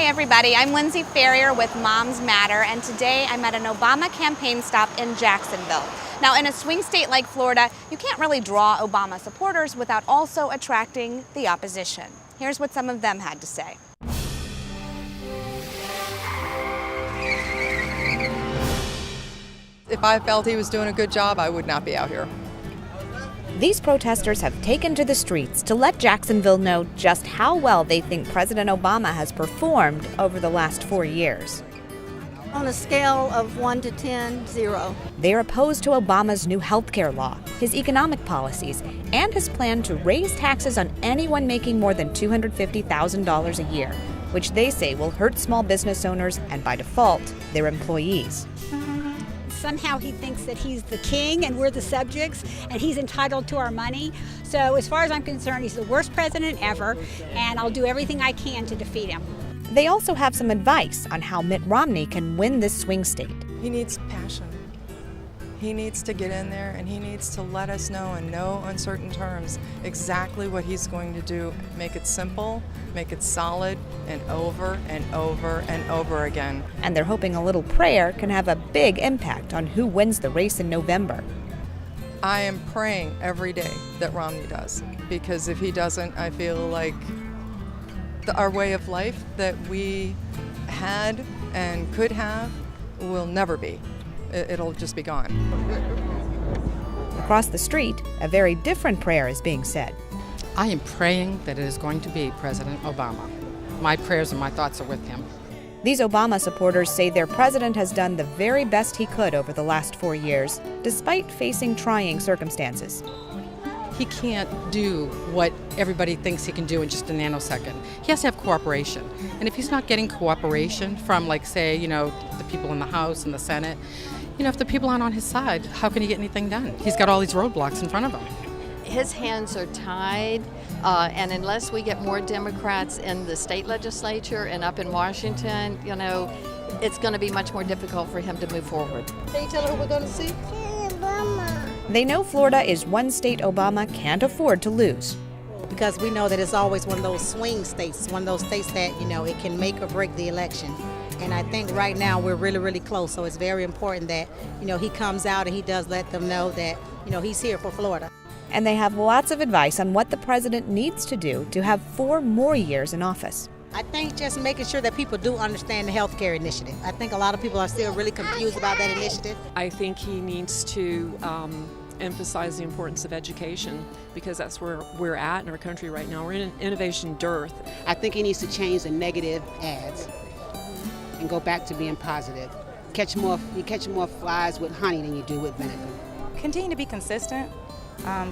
Hey everybody, I'm Lindsay Ferrier with Moms Matter, and today I'm at an Obama campaign stop in Jacksonville. Now, in a swing state like Florida, you can't really draw Obama supporters without also attracting the opposition. Here's what some of them had to say. If I felt he was doing a good job, I would not be out here. These protesters have taken to the streets to let Jacksonville know just how well they think President Obama has performed over the last 4 years. On a scale of 1 to 10, 0. They're opposed to Obama's new health care law, his economic policies, and his plan to raise taxes on anyone making more than $250,000 a year, which they say will hurt small business owners and, by default, their employees. Somehow he thinks that he's the king and we're the subjects and he's entitled to our money. So as far as I'm concerned, he's the worst president ever, and I'll do everything I can to defeat him. They also have some advice on how Mitt Romney can win this swing state. He needs passion. He needs to get in there and he needs to let us know in no uncertain terms exactly what he's going to do. Make it simple, make it solid, and over and over and over again. And they're hoping a little prayer can have a big impact on who wins the race in November. I am praying every day that Romney does, because if he doesn't, I feel like our way of life that we had and could have will never be. It'll just be gone. Across the street, a very different prayer is being said. I am praying that it is going to be President Obama. My prayers and my thoughts are with him. These Obama supporters say their president has done the very best he could over the last 4 years, despite facing trying circumstances. He can't do what everybody thinks he can do in just a nanosecond. He has to have cooperation. And if he's not getting cooperation from, like, say, the people in the House and the Senate, if the people aren't on his side, how can he get anything done? He's got all these roadblocks in front of him. His hands are tied, and unless we get more Democrats in the state legislature and up in Washington, it's going to be much more difficult for him to move forward. Can you tell her who we're going to see? They know Florida is one state Obama can't afford to lose. Because we know that it's always one of those swing states, one of those states that, it can make or break the election. And I think right now we're really, really close. So it's very important that, he comes out and he does let them know that, he's here for Florida. And they have lots of advice on what the president needs to do to have 4 more years in office. I think just making sure that people do understand the health care initiative. I think a lot of people are still really confused about that initiative. I think he needs to emphasize the importance of education, because that's where we're at in our country right now. We're in an innovation dearth. I think he needs to change the negative ads and go back to being positive. You catch more flies with honey than you do with vinegar. Continue to be consistent.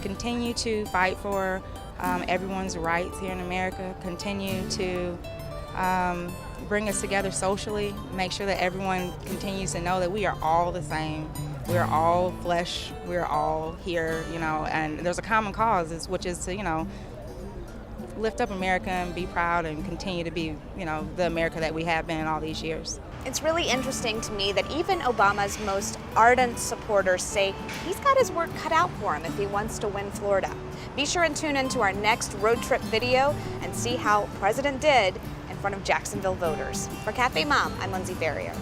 Continue to fight for everyone's rights here in America. Continue to bring us together socially. Make sure that everyone continues to know that we are all the same. We're all flesh. We're all here, and there's a common cause, which is to, lift up America and be proud and continue to be, the America that we have been all these years. It's really interesting to me that even Obama's most ardent supporters say he's got his work cut out for him if he wants to win Florida. Be sure and tune into our next road trip video and see how President did in front of Jacksonville voters. For CafeMom, I'm Lindsay Ferrier.